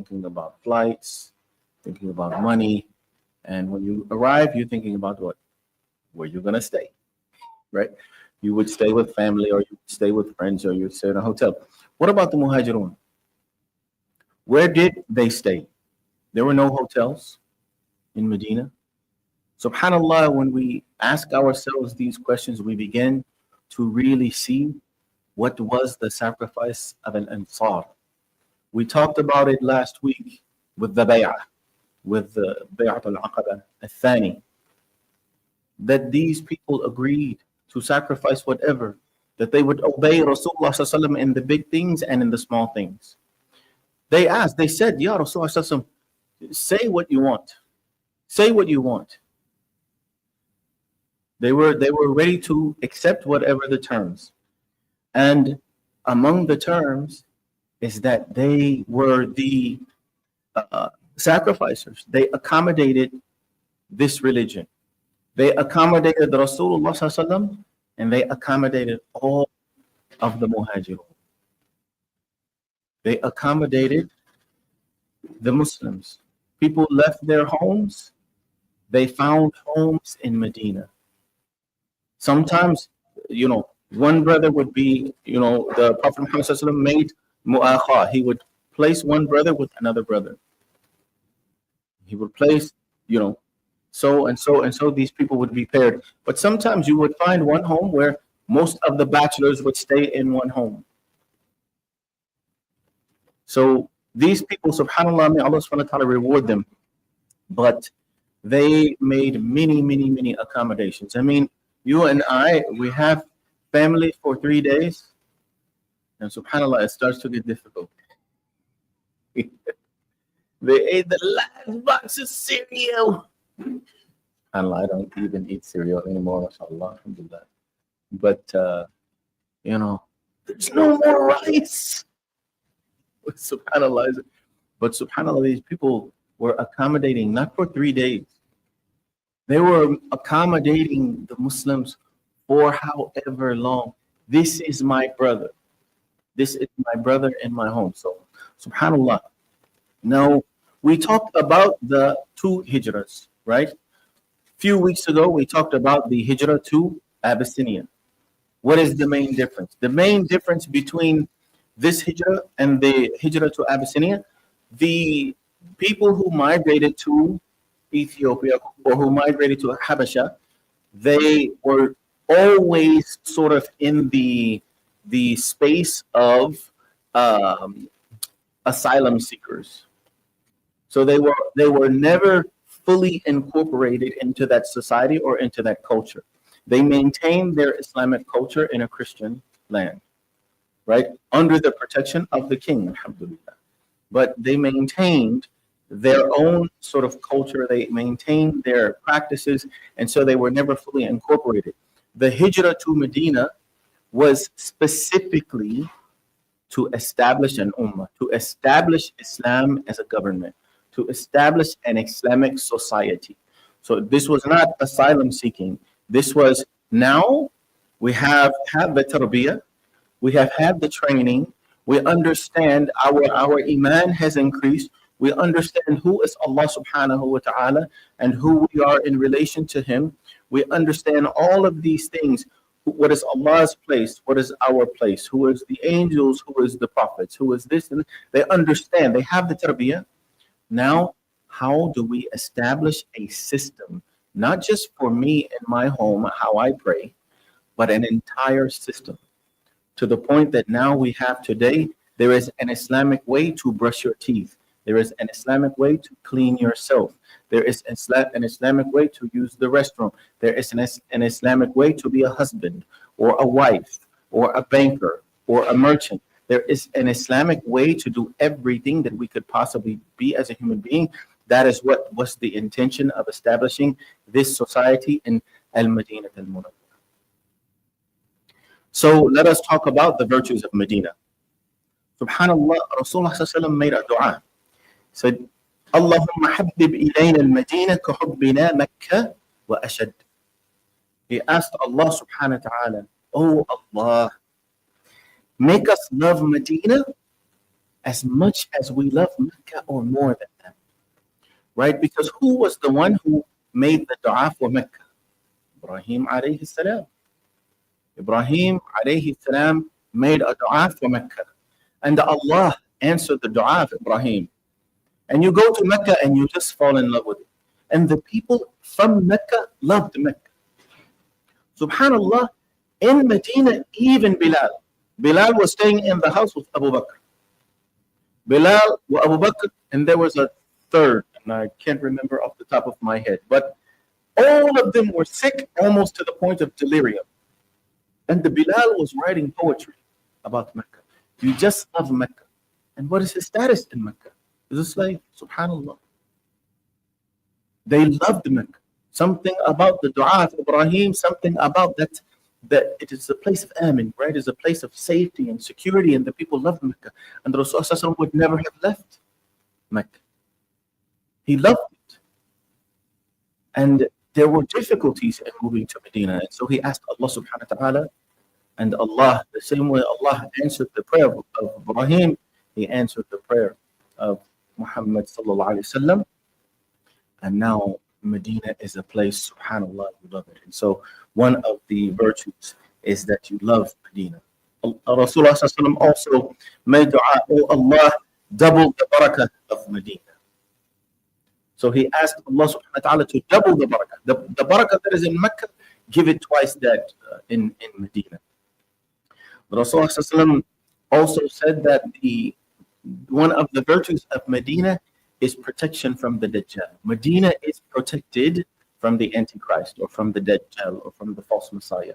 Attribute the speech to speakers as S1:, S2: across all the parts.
S1: thinking about flights, thinking about money. And when you arrive, you're thinking about what? Where you're going to stay, right? You would stay with family, or you would stay with friends, or you would stay in a hotel. What about the Muhajirun? Where did they stay? There were no hotels in Medina. SubhanAllah, when we ask ourselves these questions, we begin to really see what was the sacrifice of an Ansar. We talked about it last week with the Bay'ah, with the Bay'at al-Aqaba al-Thani, that these people agreed to sacrifice whatever, that they would obey Rasulullah sallallahu alaihi wasallam in the big things and in the small things. They asked, they said, Ya Rasulullah sallallahu alaihi wasallam, say what you want. Say what you want. They were ready to accept whatever the terms. And among the terms is that they were the sacrificers. They accommodated this religion. They accommodated the Rasulullah sallallahu alaihi wasallam, and they accommodated all of the Muhajirun. They accommodated the Muslims. People left their homes. They found homes in Medina. Sometimes, one brother would be, the Prophet Muhammad sallallahu alaihi wasallam made mu'akha. He would place one brother with another brother. He would place, so and so and so these people would be paired. But sometimes you would find one home where most of the bachelors would stay in one home. So these people, subhanAllah, may Allah subhanahu wa ta'ala reward them, but they made many, many, many accommodations. I mean, you and I, we have family for 3 days, and subhanAllah, it starts to get difficult. They ate the last box of cereal. SubhanAllah, I don't even eat cereal anymore, mashallah, alhamdulillah. But, there's no more rice. SubhanAllah. But subhanAllah, these people were accommodating not for 3 days. They were accommodating the Muslims for however long. This is my brother. This is my brother in my home. So, subhanAllah. Now, we talked about the 2 hijrahs, right? A few weeks ago, we talked about the hijrah to Abyssinia. What is the main difference? The main difference between this hijrah and the hijrah to Abyssinia, the people who migrated to Ethiopia or who migrated to Habasha, they were always sort of in the space of asylum seekers. So they were never fully incorporated into that society or into that culture. They maintained their Islamic culture in a Christian land, right? Under the protection of the king, alhamdulillah. But they maintained their own sort of culture. They maintained their practices, and so they were never fully incorporated. The hijrah to Medina was specifically to establish an ummah, to establish Islam as a government, to establish an Islamic society. So this was not asylum seeking. This was, now we have had the tarbiyah, we have had the training, we understand our iman has increased, we understand who is Allah subhanahu wa ta'ala and who we are in relation to him. We understand all of these things. What is Allah's place? What is our place? Who is the angels? Who is the prophets? Who is this? And they understand. They have the tarbiyah. Now, how do we establish a system, not just for me in my home, how I pray, but an entire system, to the point that now we have today, there is an Islamic way to brush your teeth. There is an Islamic way to clean yourself. There is an Islamic way to use the restroom. There is an Islamic way to be a husband or a wife or a banker or a merchant. There is an Islamic way to do everything that we could possibly be as a human being. That is what was the intention of establishing this society in Al-Madinah al-Munawwarah. So let us talk about the virtues of Medina. Subhanallah, Rasulullah sallallahu alaihi wasallam made a dua. Said, Allahumma habib ilayna al-Madinah ka hubbina Makkah wa ashad. He asked Allah subhanahu wa ta'ala, oh Allah, make us love Medina as much as we love Mecca or more than that, right? Because who was the one who made the dua for Mecca? Ibrahim alayhi salam. Ibrahim alayhi salam made a dua for Mecca. And Allah answered the dua of Ibrahim. And you go to Mecca and you just fall in love with it. And the people from Mecca loved Mecca. Subhanallah, in Medina, even Bilal. Bilal was staying in the house with Abu Bakr. Bilal wa Abu Bakr, and there was a third, and I can't remember off the top of my head, but all of them were sick almost to the point of delirium. And the Bilal was writing poetry about Mecca. You just love Mecca. And what is his status in Mecca? He's a slave, subhanallah. They loved Mecca. Something about the dua of Ibrahim, something about that it is a place of amin, right? It's a place of safety and security, and the people loved Mecca. And the Rasul would never have left Mecca. He loved it. And there were difficulties in moving to Medina. And so he asked Allah subhanahu wa ta'ala, and Allah, the same way Allah answered the prayer of Ibrahim, he answered the prayer of Muhammad sallallahu alayhi wa sallam. And now Medina is a place, subhanallah, you love it. And so one of the virtues is that you love Medina. Rasulullah sallallahu also made dua, oh Allah, double the barakah of Medina. So he asked Allah subhanahu wa ta'ala to double the barakah. The barakah that is in Mecca, give it twice that in Medina. Rasulullah sallallahu also said that one of the virtues of Medina is protection from the Dajjal. Medina is protected from the Antichrist or from the Dajjal or from the false Messiah.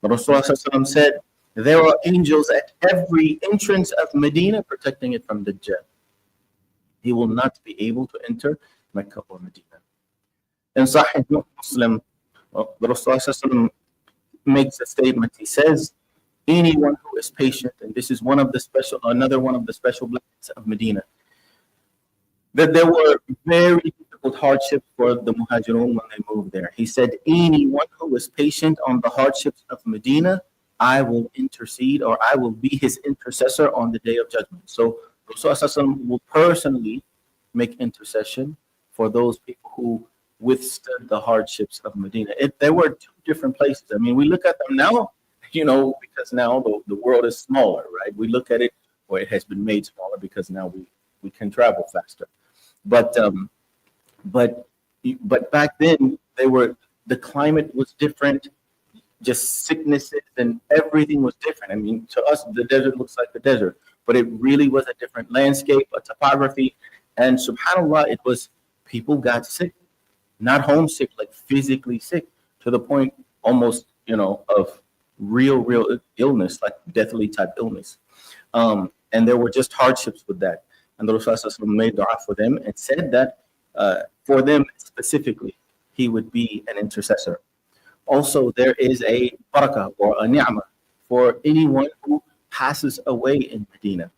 S1: Rasulullah said, there are angels at every entrance of Medina protecting it from Dajjal. He will not be able to enter Mecca or Medina. In Sahih Muslim, the Rasulullah makes a statement. He says, anyone who is patient, and this is another one of the special blessings of Medina, that there were very difficult hardships for the Muhajirun when they moved there. He said, anyone who is patient on the hardships of Medina, I will intercede, or I will be his intercessor on the day of judgment. So Rasulullah will personally make intercession for those people who withstood the hardships of Medina. There were two different places. I mean, we look at them now, because now the world is smaller, right? We look at it, or it has been made smaller because now we can travel faster. But back then the climate was different, just sicknesses and everything was different. I mean, to us the desert looks like the desert, but it really was a different landscape, a topography, and subhanallah, it was people got sick, not homesick, like physically sick, to the point almost of real illness, like deathly type illness, and there were just hardships with that. And the Rasulullah made dua for them and said that for them specifically, he would be an intercessor. Also, there is a barakah or a ni'mah for anyone who passes away in Medina.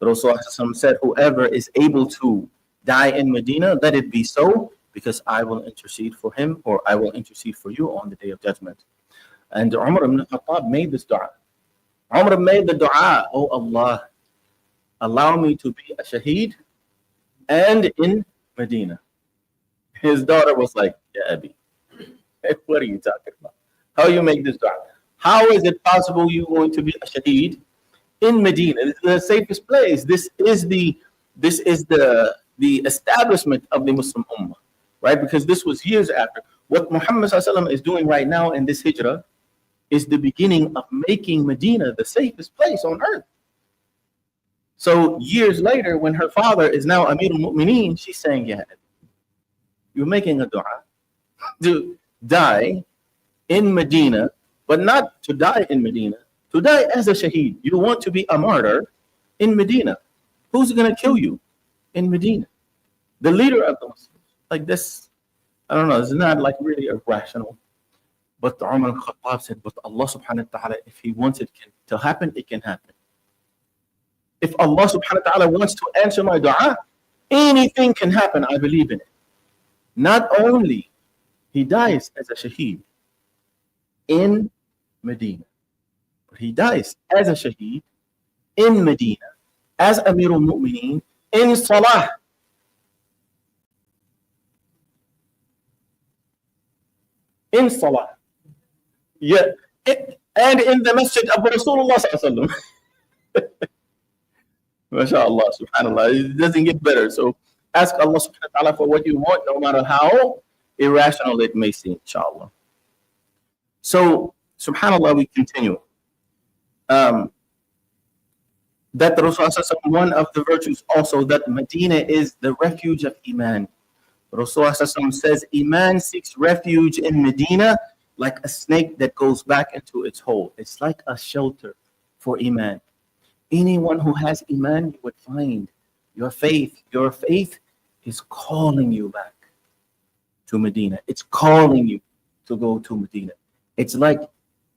S1: The Rasulullah said, whoever is able to die in Medina, let it be so, because I will intercede for him, or I will intercede for you on the day of judgment. And Umar ibn Khattab made this dua. Umar made the dua, oh Allah, allow me to be a shaheed and in Medina. His daughter was like, Ya Abi, what are you talking about? How you make this dua? How is it possible you're going to be a shaheed in Medina? This is the safest place. This is the establishment of the Muslim Ummah, right? Because this was years after. What Muhammad ﷺ is doing right now in this hijrah is the beginning of making Medina the safest place on earth. So years later, when her father is now Amir al-Mu'mineen, she's saying, yeah, you're making a dua to die in Medina, but not to die in Medina, to die as a shaheed. You want to be a martyr in Medina. Who's going to kill you in Medina? The leader of the Muslims. Like this, I don't know, it's not like really irrational. But Umar al-Khattab said, but Allah subhanahu wa ta'ala, if he wants it to happen, it can happen. If Allah subhanahu wa ta'ala wants to answer my dua, anything can happen. I believe in it. Not only he dies as a shaheed in Medina, but he dies as a shaheed in Medina as Amir al-Mu'mineen in Salah. In Salah. Yeah. And in the masjid of Rasulullah sallallahu alaihi wasallam. MashaAllah, subhanAllah. It doesn't get better. So ask Allah subhanahu wa ta'ala for what you want, no matter how irrational it may seem, inshallah. So, subhanAllah, we continue. That the Rasulullah, one of the virtues also, that Medina is the refuge of Iman. Rasulullah says, Iman seeks refuge in Medina like a snake that goes back into its hole. It's like a shelter for Iman. Anyone who has Iman, you would find your faith. Your faith is calling you back to Medina. It's calling you to go to Medina. It's like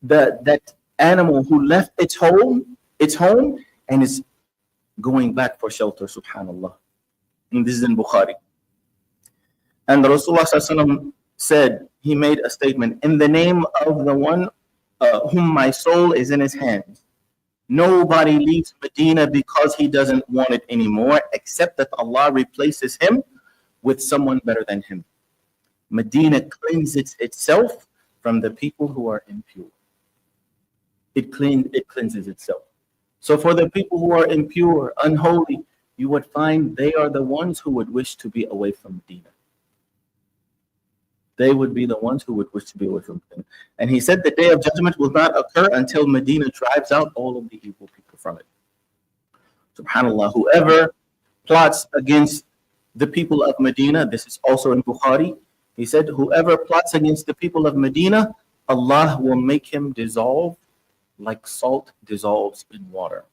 S1: that animal who left its home, and is going back for shelter, subhanAllah. And this is in Bukhari. And the Rasulullah said, he made a statement, in the name of the one whom my soul is in his hands. Nobody leaves Medina because he doesn't want it anymore, except that Allah replaces him with someone better than him. Medina cleanses itself from the people who are impure. It cleanses itself. So for the people who are impure, unholy, you would find they are the ones who would wish to be away from Medina. They would be the ones who would wish to be away from Medina. And he said the day of judgment will not occur until Medina drives out all of the evil people from it. SubhanAllah, whoever plots against the people of Medina, this is also in Bukhari, he said, whoever plots against the people of Medina, Allah will make him dissolve like salt dissolves in water.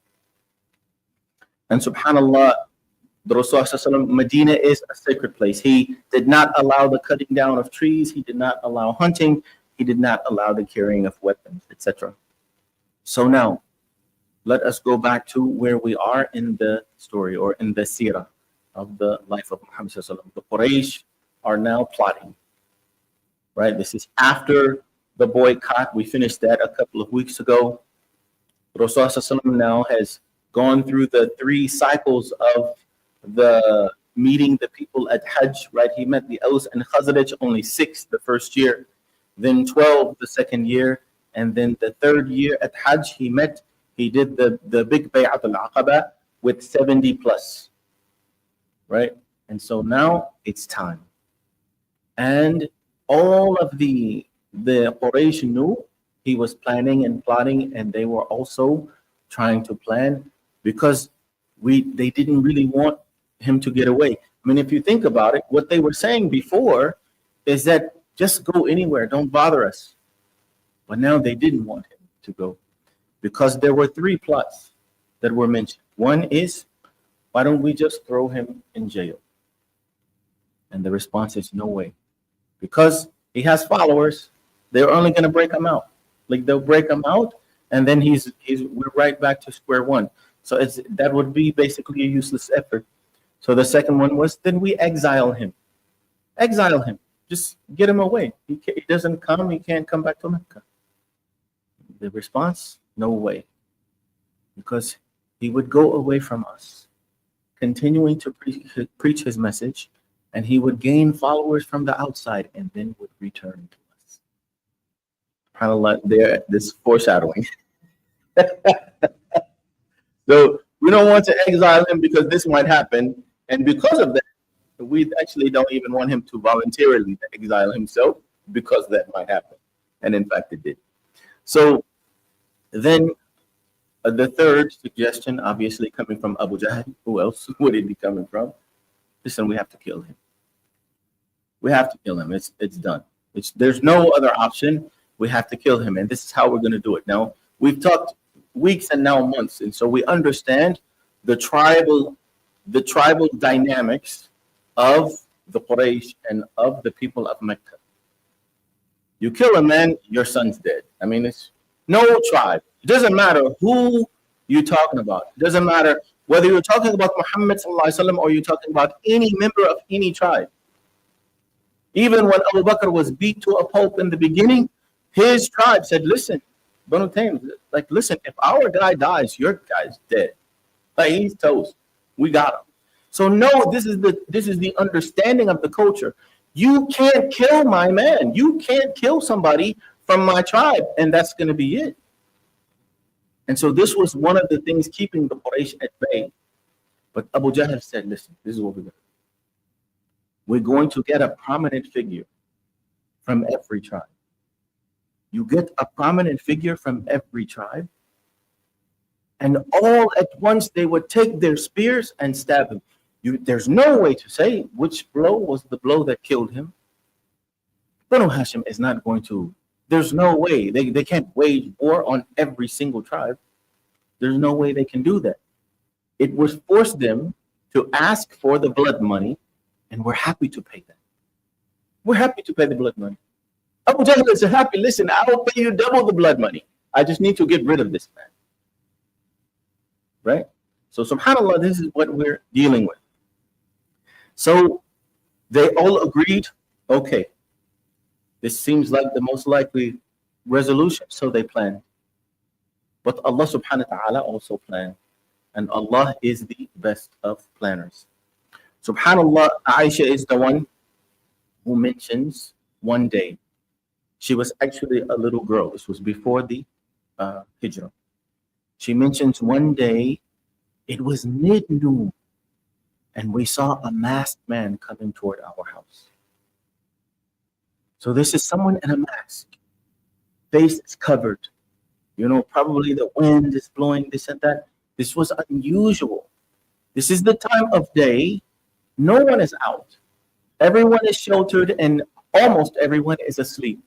S1: And SubhanAllah, the Rasulullah, Medina is a sacred place. He did not allow the cutting down of trees. He did not allow hunting. He did not allow the carrying of weapons, etc. So now, let us go back to where we are in the story, or in the seerah of the life of Muhammad. The Quraysh are now plotting, right? This is after the boycott. We finished that a couple of weeks ago. Rasulullah now has gone through the 3 cycles of the meeting the people at Hajj, right? He met the Aus and Khazraj, only 6 the first year, then 12 the second year, and then the 3rd year at Hajj he did the big Bay'at al-Aqaba with 70 plus, right? And so now it's time. And all of the Quraysh knew he was planning and plotting, and they were also trying to plan, because they didn't really want him to get away. I mean, if you think about it, what they were saying before is that just go anywhere, don't bother us. But now they didn't want him to go, because there were 3 plots that were mentioned. One is, why don't we just throw him in jail? And the response is, no way. Because he has followers, they're only going to break him out. Like, they'll break him out, and then we're right back to square one. So that would be basically a useless effort. So the second one was, then we exile him. Exile him. Just get him away. He doesn't come, he can't come back to Mecca. The response, no way. Because he would go away from us, continuing to preach his message, and he would gain followers from the outside, and then would return to us. SubhanAllah, there, this foreshadowing. So we don't want to exile him because this might happen. And because of that, we actually don't even want him to voluntarily exile himself, because that might happen. And in fact, it did. So then the third suggestion, obviously coming from Abu Jahl, who else would it be coming from? Listen, we have to kill him. We have to kill him. It's done. There's no other option. We have to kill him. And this is how we're going to do it. Now, we've talked weeks and now months. And so we understand the tribal dynamics of the Quraysh and of the people of Mecca. You kill a man, your son's dead. I mean, it's no tribe. It doesn't matter who you're talking about. It doesn't matter whether you're talking about Muhammad ﷺ or you're talking about any member of any tribe. Even when Abu Bakr was beat to a pulp in the beginning, his tribe said, listen, Banu Taym, listen, if our guy dies, your guy's dead. Like he's toast. We got him. So no, this is the understanding of the culture. You can't kill my man. You can't kill somebody from my tribe, and that's going to be it. And so this was one of the things keeping the Quraysh at bay. But Abu Jahl said, "Listen, this is what we're going to do. We're going to get a prominent figure from every tribe. You get a prominent figure from every tribe, and all at once they would take their spears and stab him. There's no way to say which blow was the blow that killed him. Banu Hashim is not going to, there's no way. They can't wage war on every single tribe. There's no way they can do that. It would force them to ask for the blood money, and we're happy to pay that. We're happy to pay the blood money. Abu Jahl is happy. Listen, I will pay you double the blood money. I just need to get rid of this man. Right? So subhanAllah, this is what we're dealing with. So they all agreed, okay, this seems like the most likely resolution. So they planned. But Allah subhanahu wa ta'ala also planned. And Allah is the best of planners. Subhanallah, Aisha is the one who mentions one day. She was actually a little girl. This was before the Hijrah. She mentions one day, it was mid-noon, and we saw a masked man coming toward our house. So this is someone in a mask. Face is covered. Probably the wind is blowing this and that. This was unusual. This is the time of day. No one is out. Everyone is sheltered and almost everyone is asleep.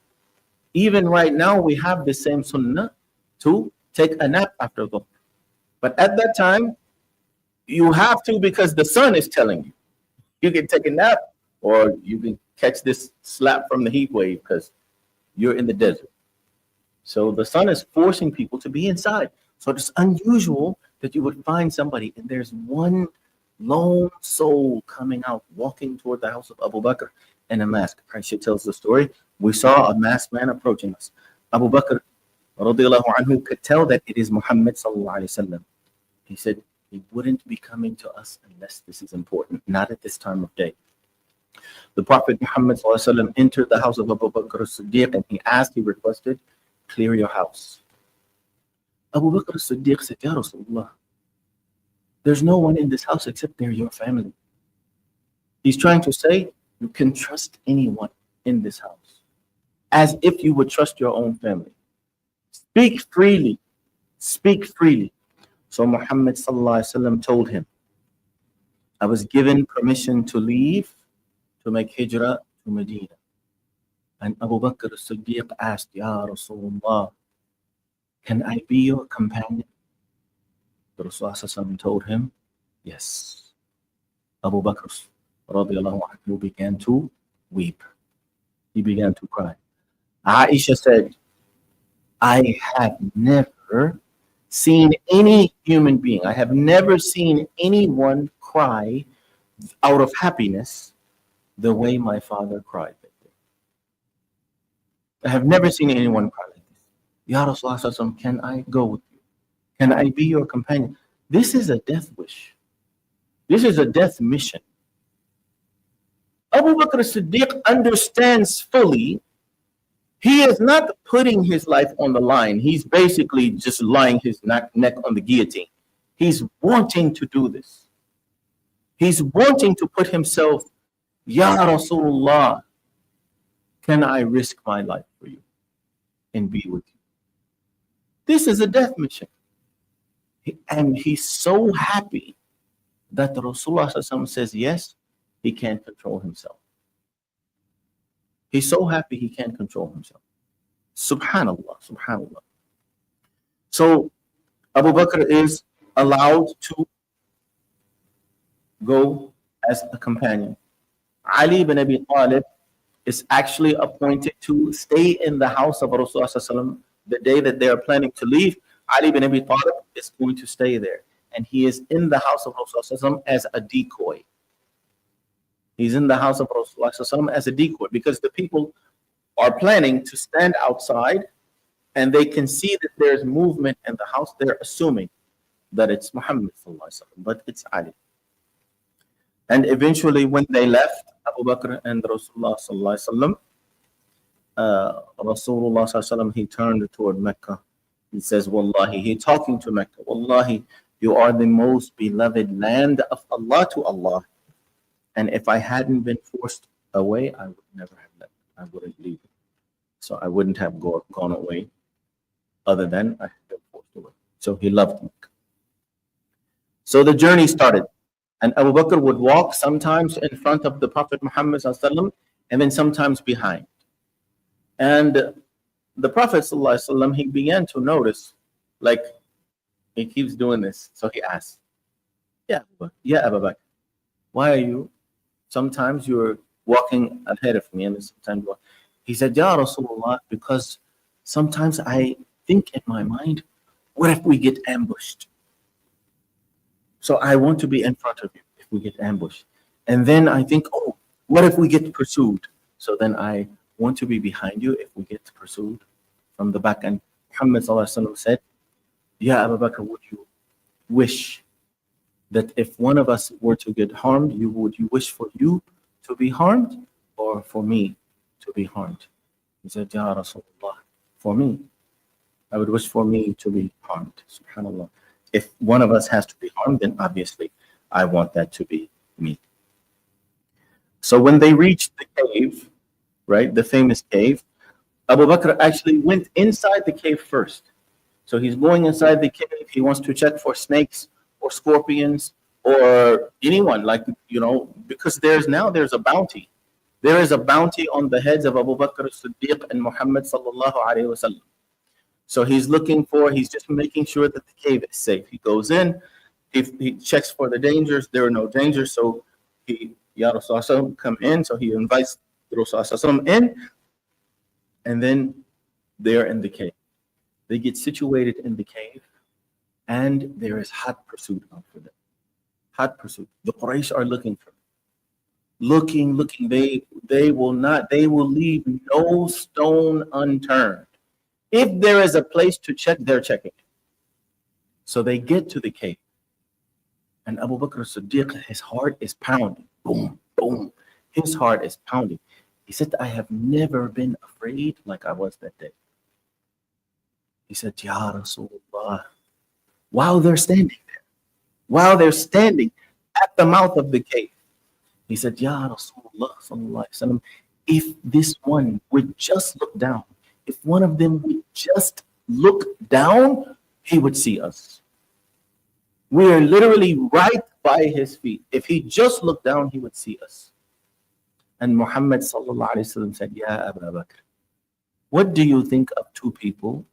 S1: Even right now, we have the same sunnah to take a nap after dhuhr. But at that time, you have to because the sun is telling you. You can take a nap or you can catch this slap from the heat wave because you're in the desert. So the sun is forcing people to be inside. So it's unusual that you would find somebody and there's one lone soul coming out, walking toward the house of Abu Bakr in a mask. Aisha tells the story. We saw a masked man approaching us. Abu Bakr radiallahu anhu could tell that it is Muhammad sallallahu alayhi wasallam. He said he wouldn't be coming to us unless this is important, not at this time of day. The Prophet Muhammad sallallahu alayhi wasallam entered the house of Abu Bakr as-Siddiq and he requested, clear your house. Abu Bakr as-Siddiq said, Ya Rasulullah, there's no one in this house except they're your family. He's trying to say you can trust anyone in this house as if you would trust your own family. Speak freely. Speak freely. So Muhammad sallallahu alaihi wasallam told him, I was given permission to leave to make hijrah to Medina. And Abu Bakr as-Siddiq asked, Ya Rasulullah, can I be your companion? The Rasulullah told him, yes. Abu Bakr radiallahu anhu began to weep. He began to cry. Aisha said, I have never seen any human being, I have never seen anyone cry out of happiness the way my father cried. I have never seen anyone cry like this. Ya Rasulullah, can I go with you? Can I be your companion? This is a death wish. This is a death mission. Abu Bakr as-Siddiq understands fully. He is not putting his life on the line. He's basically just lying his neck on the guillotine. He's wanting to do this. He's wanting to put himself, Ya Rasulullah, can I risk my life for you and be with you? This is a death mission. And he's so happy that the Rasulullah says yes, he can't control himself. He's so happy he can't control himself. Subhanallah, subhanallah. So Abu Bakr is allowed to go as a companion. Ali ibn Abi Talib is actually appointed to stay in the house of Rasulullah the day that they are planning to leave. Ali ibn Abi Talib is going to stay there. And he is in the house of Rasulullah as a decoy. He's in the house of Rasulullah as a decoy because the people are planning to stand outside and they can see that there's movement in the house. They're assuming that it's Muhammad sallallahu alaihi wasallam, but it's Ali. And eventually, when they left, Abu Bakr and Rasulullah sallallahu alaihi wasallam, Rasulullah sallallahu alaihi wasallam, he turned toward Mecca. He says, Wallahi, he talking to Mecca, Wallahi, you are the most beloved land of Allah to Allah. And if I hadn't been forced away, I would never have left. I wouldn't leave it. So I wouldn't have gone away other than I had been forced away. So he loved Mecca. So the journey started. And Abu Bakr would walk sometimes in front of the Prophet Muhammad ﷺ, and then sometimes behind. And the Prophet ﷺ, he began to notice, like, he keeps doing this. So he asked, yeah, Abu Bakr, why are you? Sometimes you're walking ahead of me, and sometimes he said, Ya Rasulullah, because sometimes I think in my mind, what if we get ambushed? So I want to be in front of you if we get ambushed. And then I think, oh, what if we get pursued? So then I want to be behind you if we get pursued from the back. And Muhammad said, Ya Abu Bakr, would you wish that if one of us were to get harmed, would you wish for you to be harmed or for me to be harmed? He said, Ya Rasulullah, for me. I would wish for me to be harmed. SubhanAllah. If one of us has to be harmed, then obviously I want that to be me. So when they reached the cave, right, the famous cave, Abu Bakr actually went inside the cave first. So he's going inside the cave. He wants to check for snakes or scorpions or anyone, like, because there's a bounty. There is a bounty on the heads of Abu Bakr as-Siddiq and Muhammad sallallahu alaihi wasallam. So he's just making sure that the cave is safe. He goes in, he checks for the dangers. There are no dangers. So Ya Rasulullah, come in. So he invites the Rasulullah in, and then they're in the cave. They get situated in the cave, and there is hot pursuit out for them. Hot pursuit. The Quraysh are looking for them. Looking. They will leave no stone unturned. If there is a place to check, they're checking it. So they get to the cave. And Abu Bakr as-Siddiq, his heart is pounding. Boom, boom. His heart is pounding. He said, I have never been afraid like I was that day. He said, Ya Rasulullah, while they're standing at the mouth of the cave, he said, Ya Rasulullah sallallahu alaihi wasallam, if this one would just look down, if one of them would just look down, he would see us. We are literally right by his feet. If he just looked down, he would see us. And Muhammad sallallahu alaihi wasallam said, Ya Abu Bakr, what do you think of two people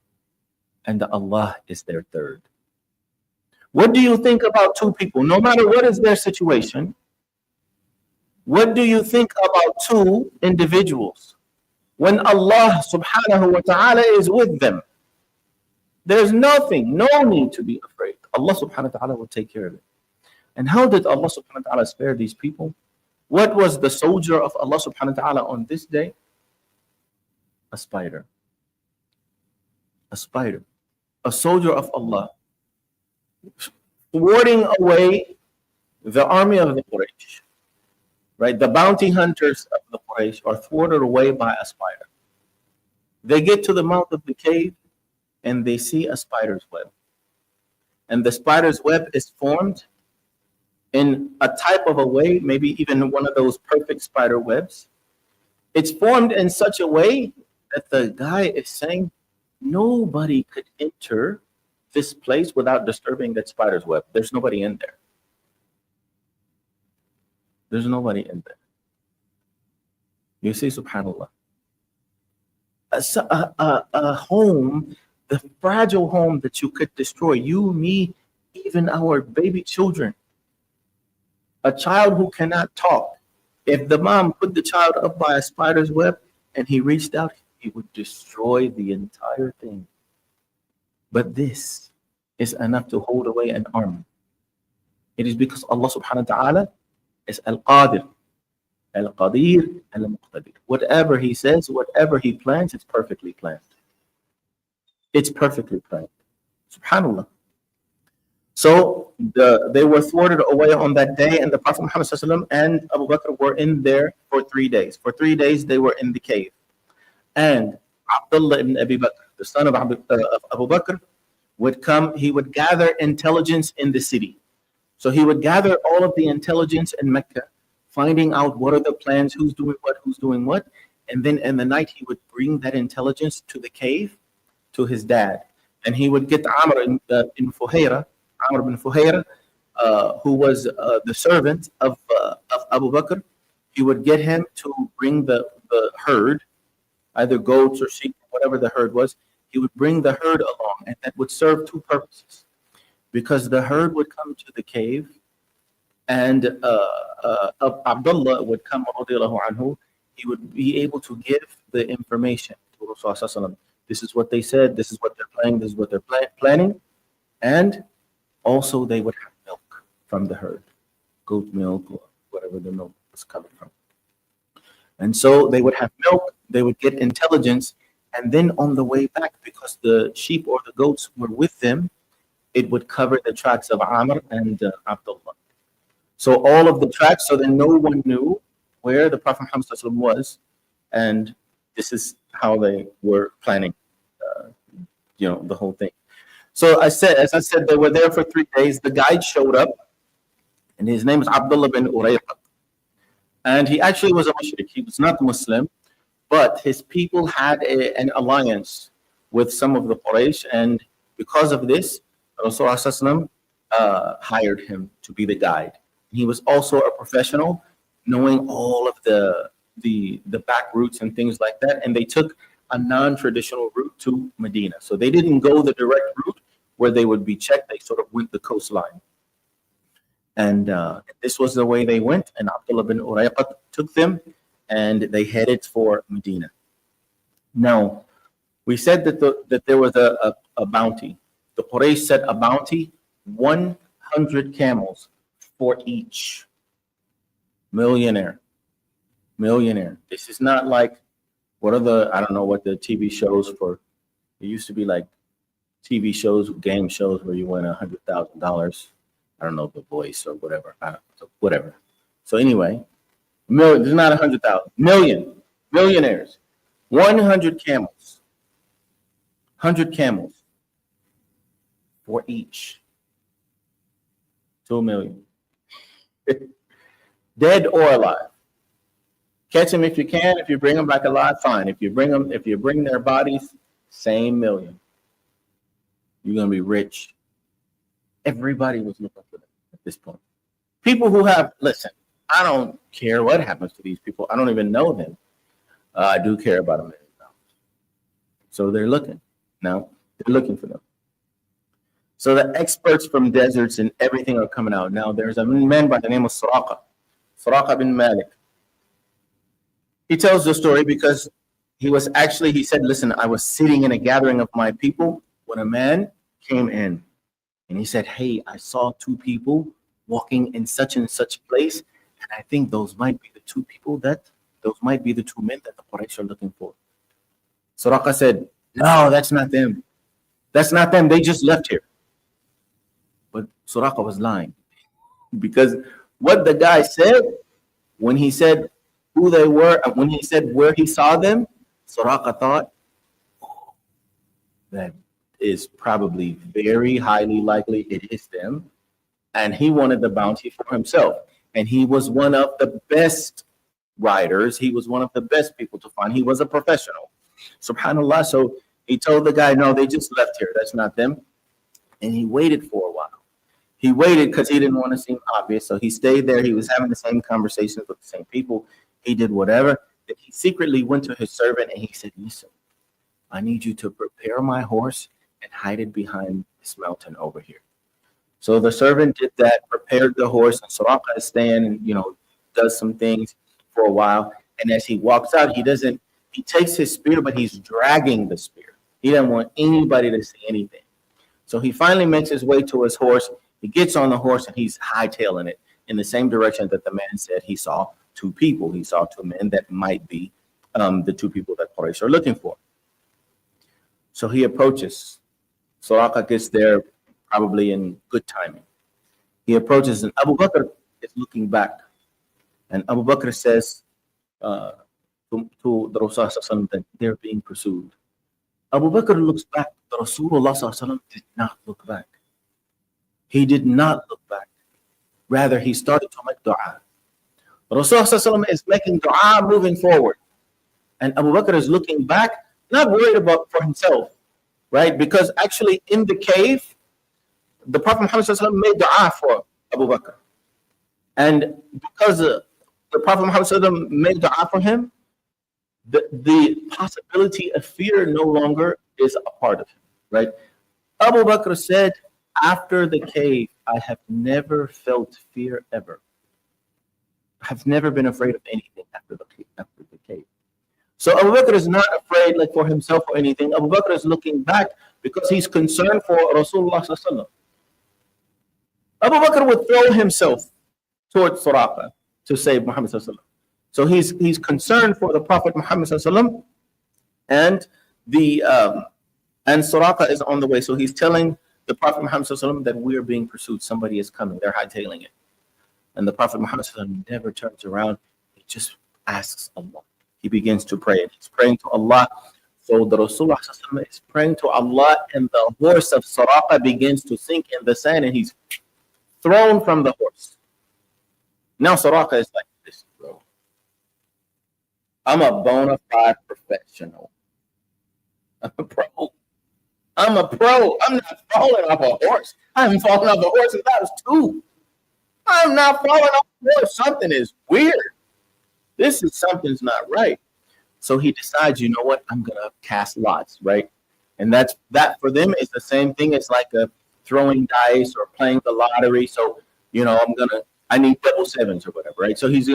S1: and Allah is their third? What do you think about two people, no matter what is their situation? What do you think about two individuals when Allah subhanahu wa ta'ala is with them? There's no need to be afraid. Allah subhanahu wa ta'ala will take care of it. And how did Allah subhanahu wa ta'ala spare these people? What was the soldier of Allah subhanahu wa ta'ala on this day? A spider. A spider. A soldier of Allah, thwarting away the army of the Quraysh. Right? The bounty hunters of the Quraysh are thwarted away by a spider. They get to the mouth of the cave and they see a spider's web. And the spider's web is formed in a type of a way, maybe even one of those perfect spider webs. It's formed in such a way that the guy is saying nobody could enter this place without disturbing that spider's web. There's nobody in there. There's nobody in there. You see, subhanAllah. A home, the fragile home that you could destroy, you, me, even our baby children. A child who cannot talk. If the mom put the child up by a spider's web and he reached out, he would destroy the entire thing. But this is enough to hold away an army. It is because Allah subhanahu wa ta'ala is Al-Qadir, Al-Qadir, Al-Muqtadir. Whatever he says, whatever he plans, it's perfectly planned. It's perfectly planned. SubhanAllah. So they were thwarted away on that day, and the Prophet Muhammad SAW and Abu Bakr were in there for 3 days. For 3 days, they were in the cave. And Abdullah ibn Abi Bakr, the son of Abu Bakr, would come. He would gather intelligence in the city. So he would gather all of the intelligence in Mecca, finding out what are the plans, who's doing what. And then in the night, he would bring that intelligence to the cave to his dad. And he would get Amr ibn Fuhayra, who was the servant of Abu Bakr. He would get him to bring the herd, either goats or sheep, whatever the herd was. He would bring the herd along, and that would serve two purposes. Because the herd would come to the cave, and Abdullah would come, anhu, he would be able to give the information to Rasulullah. This is what they said, this is what they're planning, this is what they're planning. And also they would have milk from the herd, goat milk or whatever the milk was coming from. And so they would have milk, they would get intelligence, and then on the way back, because the sheep or the goats were with them, it would cover the tracks of Amr and Abdullah. So all of the tracks, so then no one knew where the Prophet Muhammad was, and this is how they were planning, the whole thing. So as I said, they were there for 3 days. The guide showed up, and his name is Abdullah bin Urayqat. And he actually was a mushrik. He was not Muslim, but his people had an alliance with some of the Quraysh, and because of this, Rasulullah hired him to be the guide. He was also a professional, knowing all of the back routes and things like that, and they took a non-traditional route to Medina. So they didn't go the direct route where they would be checked. They sort of went the coastline. And this was the way they went, and Abdullah bin Urayqat took them, and they headed for Medina. Now, we said that there was a bounty. The Quraysh set a bounty, 100 camels for each. Millionaire. This is not like, I don't know what the TV shows for, it used to be like TV shows, game shows where you win $100,000. I don't know, The Voice or whatever. Whatever. So anyway, it's not 100,000. Millionaires. 100 camels. 100 camels for each. 2 million. Dead or alive. Catch them if you can. If you bring them back alive, fine. If you bring their bodies, same million. You're gonna be rich. Everybody was looking for them at this point. People who listen, I don't care what happens to these people. I don't even know them. I do care about $1 million. So they're looking. Now, they're looking for them. So the experts from deserts and everything are coming out. Now, there's a man by the name of Suraqa bin Malik. He tells the story because he said, listen, I was sitting in a gathering of my people when a man came in. And he said, hey, I saw 2 people walking in such and such place, and I think those might be the 2 men that the Quraysh are looking for. Suraqa said, no, that's not them. That's not them. They just left here. But Suraqa was lying, because what the guy said, when he said who they were, when he said where he saw them, Suraqa thought, that is probably very highly likely it is them. And he wanted the bounty for himself. And he was one of the best riders. He was one of the best people to find. He was a professional. SubhanAllah. So he told the guy, no, they just left here. That's not them. And he waited for a while. He waited because he didn't want to seem obvious. So he stayed there. He was having the same conversations with the same people. He did whatever. Then he secretly went to his servant and he said, listen, I need you to prepare my horse and hide it behind this mountain over here. So the servant did that, prepared the horse, and Suraqa is staying and, does some things for a while. And as he walks out, he takes his spear, but he's dragging the spear. He doesn't want anybody to see anything. So he finally makes his way to his horse. He gets on the horse and he's hightailing it in the same direction that the man said he saw 2 people. He saw 2 men that might be the 2 people that Quraysh are looking for. So he approaches. Suraqa gets there, probably in good timing. He approaches, and Abu Bakr is looking back. And Abu Bakr says to the Rasul that they're being pursued. Abu Bakr looks back. The Rasulullah did not look back. He did not look back. Rather, he started to make dua. Rasulullah is making dua moving forward. And Abu Bakr is looking back, not worried about for himself, right? Because actually in the cave, the Prophet Muhammad made dua for Abu Bakr. And because the Prophet Muhammad made dua for him, the possibility of fear no longer is a part of him, right? Abu Bakr said, after the cave, I have never felt fear ever. I have never been afraid of anything after the cave. So Abu Bakr is not afraid like for himself or anything. Abu Bakr is looking back because he's concerned for Rasulullah sallallahu. Abu Bakr would throw himself towards Suraqa to save Muhammad sallallahu. So he's concerned for the Prophet Muhammad sallallahu, and and Suraqa is on the way. So he's telling the Prophet Muhammad sallallahu that we're being pursued. Somebody is coming. They're hightailing it. And the Prophet Muhammad sallallahu never turns around. He just asks Allah. He begins to pray. He's praying to Allah. So the Rasulullah is praying to Allah, and the horse of Suraqa begins to sink in the sand, and he's thrown from the horse. Now Suraqa is like this, bro. I'm a bona fide professional. I'm a pro. I'm not falling off a horse. I haven't fallen off a horse since I was 2. I'm not falling off a horse. Something is weird. Something's not right. So he decides, you know what? I'm gonna cast lots, right? And that for them is the same thing as like a throwing dice or playing the lottery. So I need double sevens or whatever, right? So he's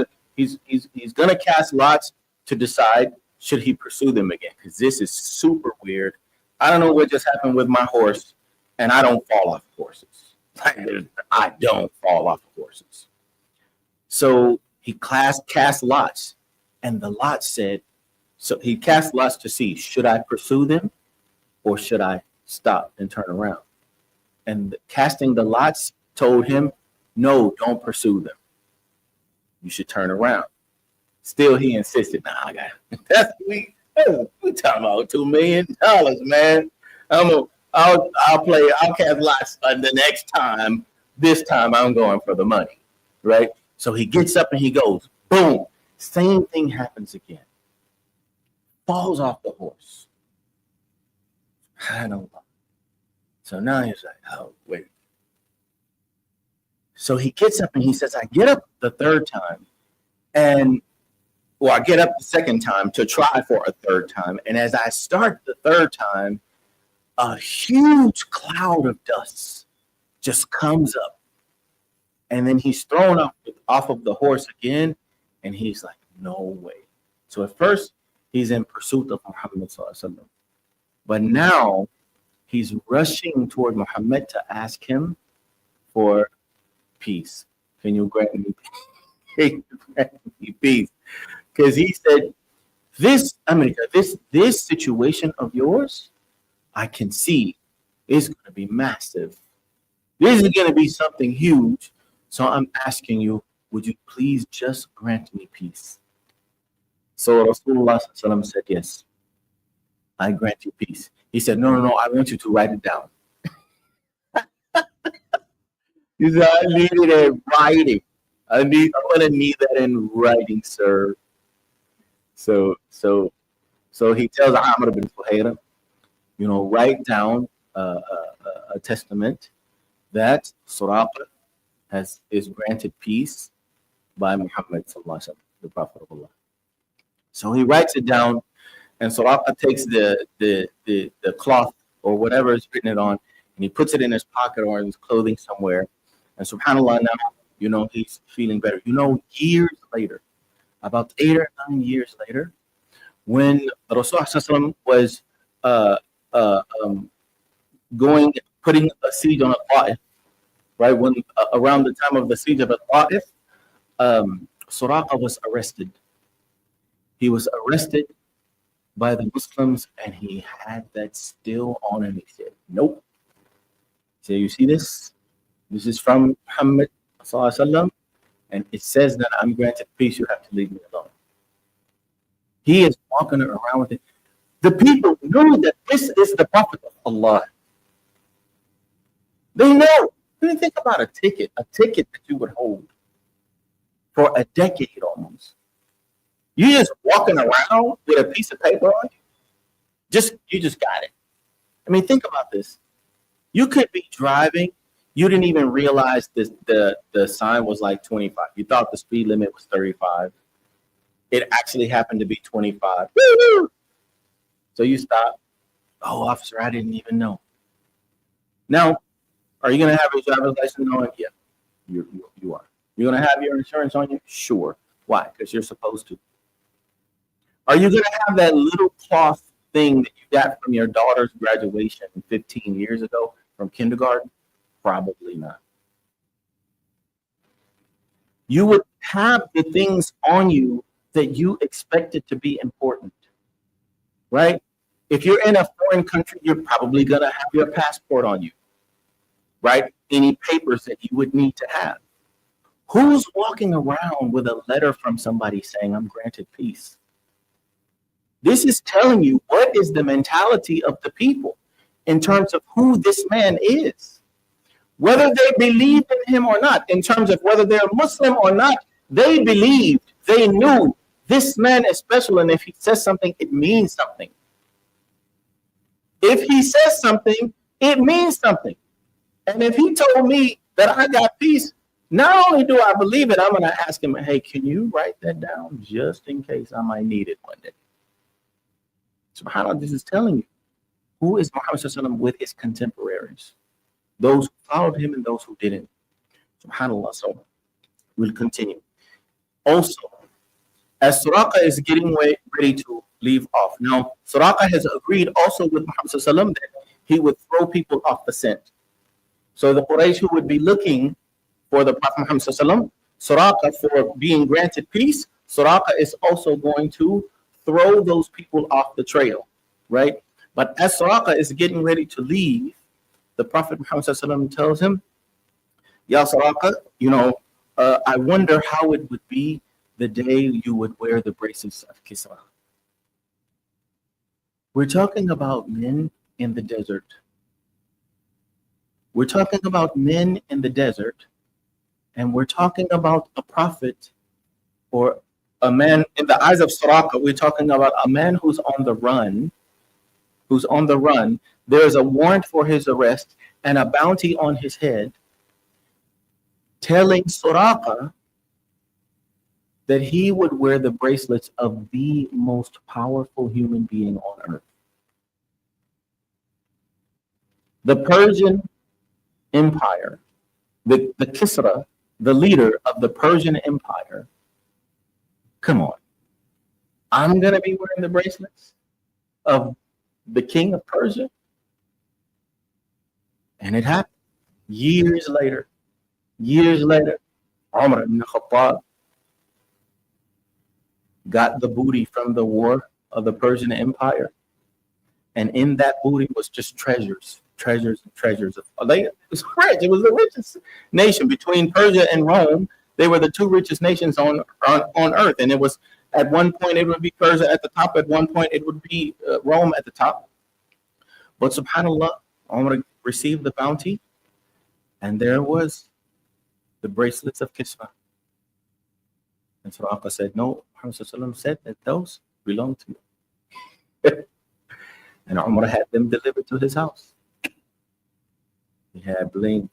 S1: gonna cast lots to decide should he pursue them again, because this is super weird. I don't know what just happened with my horse, and I don't fall off horses. I don't fall off horses. So he cast lots, and the lot said, so he cast lots to see, should I pursue them or should I stop and turn around? And casting the lots told him, no, don't pursue them. You should turn around. Still, he insisted, nah, I got it. We talking about $2 million, man. I'll cast lots the next time. This time I'm going for the money, right? So he gets up and he goes, boom. Same thing happens again. Falls off the horse. I don't know. So now he's like, oh, wait. So he gets up and he says, I get up the third time, I get up the second time to try for a third time. And as I start the third time, a huge cloud of dust just comes up. And then he's thrown off of the horse again. And he's like, no way. So at first, he's in pursuit of Muhammad sallallahu alaihi wasallam. But now, he's rushing toward Muhammad to ask him for peace. Can you grant me peace? Because he said, this situation of yours, I can see is going to be massive. This is going to be something huge. So I'm asking you, would you please just grant me peace? So Rasulullah said, yes, I grant you peace. He said, no, I want you to write it down. He said, I need it in writing. I'm going to need that in writing, sir. So he tells Amr bin Fuhayra, write down a testament that Suraqa is granted peace by Muhammad sallallahu alaihi wasallam, the Prophet of Allah. So he writes it down, and Suraqa takes the cloth or whatever is written it on, and he puts it in his pocket or in his clothing somewhere. And subhanAllah, now, he's feeling better. Years later, about 8 or 9 years later, when Rasulullah was putting a siege on Ta'if, right? When around the time of the siege of Ta'if, Suraqa was arrested. He was arrested by the Muslims, and he had that still on him. He said, nope. So you see this? This is from Muhammad sallallahu alaihi wasallam, and it says that I'm granted peace. You have to leave me alone. He is walking around with it. The people know that this is the Prophet of Allah. They know. I mean, think about a ticket that you would hold for a decade almost. You just walking around with a piece of paper on you. You just got it. I mean, think about this. You could be driving. You didn't even realize the sign was like 25. You thought the speed limit was 35. It actually happened to be 25. Woo-hoo! So you stop. Oh, officer, I didn't even know. Now, are you going to have your driver's license on? Yeah, you are. You're going to have your insurance on you? Sure. Why? Because you're supposed to. Are you going to have that little cloth thing that you got from your daughter's graduation 15 years ago from kindergarten? Probably not. You would have the things on you that you expected to be important, right? If you're in a foreign country, you're probably going to have your passport on you, right? Any papers that you would need to have. Who's walking around with a letter from somebody saying, I'm granted peace? This is telling you what is the mentality of the people in terms of who this man is. Whether they believed in him or not, in terms of whether they're Muslim or not, they believed, they knew this man is special, and if he says something, it means something. If he says something, it means something. And if he told me that I got peace, not only do I believe it, I'm going to ask him, hey, can you write that down just in case I might need it one day? SubhanAllah, this is telling you who is Muhammad sallallahu alaihi wasallam with his contemporaries, those who followed him and those who didn't. SubhanAllah. So we'll continue. Also, as Suraqa is getting ready to leave off. Now, Suraqa has agreed also with Muhammad sallallahu alaihi wasallam that he would throw people off the scent. So the Quraysh who would be looking for the Prophet Muhammad sallallahu alaihi wasallam, Suraqa, for being granted peace, Suraqa is also going to throw those people off the trail, right? But as Suraqa is getting ready to leave, the Prophet Muhammad sallallahu alaihi wasallam tells him, Ya Suraqa, I wonder how it would be the day you would wear the bracelets of Kisra. We're talking about men in the desert. We're talking about men in the desert, and we're talking about a prophet or a man in the eyes of Suraqa. We're talking about a man who's on the run. There is a warrant for his arrest and a bounty on his head, telling Suraqa that he would wear the bracelets of the most powerful human being on earth. The Persian Empire, the Kisra, the leader of the Persian Empire. Come on. I'm going to be wearing the bracelets of the king of Persia? And it happened. Years later, Umar ibn Khattab got the booty from the war of the Persian Empire. And in that booty was just treasures. It was rich. It was the richest nation between Persia and Rome. They were the two richest nations on earth. And it was, at one point it would be Persia at the top. At one point it would be Rome at the top. But subhanAllah, Umar received the bounty. And there was the bracelets of Kisra. And Suraqa said, no, Muhammad said that those belong to me. And Umar had them delivered to his house. He had bling.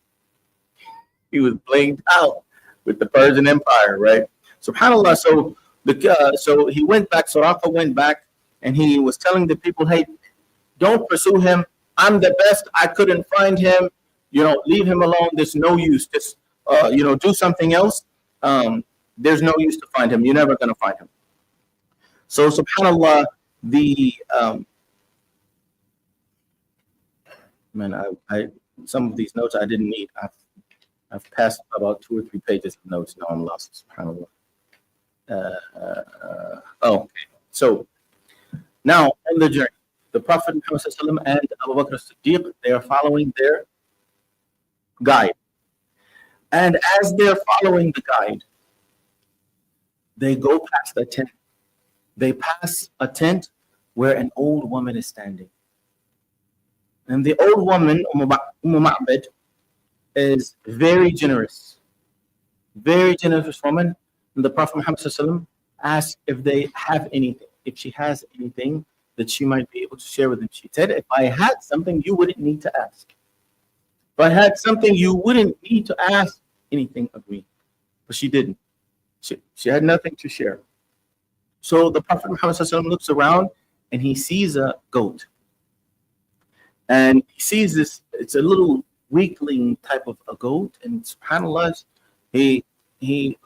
S1: He was blinged out with the Persian Empire, right? SubhanAllah. So he went back. Suraqa went back, and he was telling the people, "Hey, don't pursue him. I'm the best. I couldn't find him. Leave him alone. There's no use. Just do something else. There's no use to find him. You're never gonna find him." So SubhanAllah, I some of these notes I didn't need. I've passed about 2 or 3 pages of notes. Now I'm lost. SubhanAllah. So now on the journey, the Prophet Muhammad and Abu Bakr as-Siddiq, they are following their guide. And as they're following the guide, they go past a tent. They pass a tent where an old woman is standing. And the old woman, Ma'bad, is very generous woman. And the Prophet Muhammad SAW asked if they have anything, if she has anything that she might be able to share with them. She said, if I had something, you wouldn't need to ask. If I had something, you wouldn't need to ask anything of me. But she didn't. She had nothing to share. So the Prophet Muhammad SAW looks around and he sees a goat. And he sees this, it's a little weakling type of a goat. And subhanAllah, he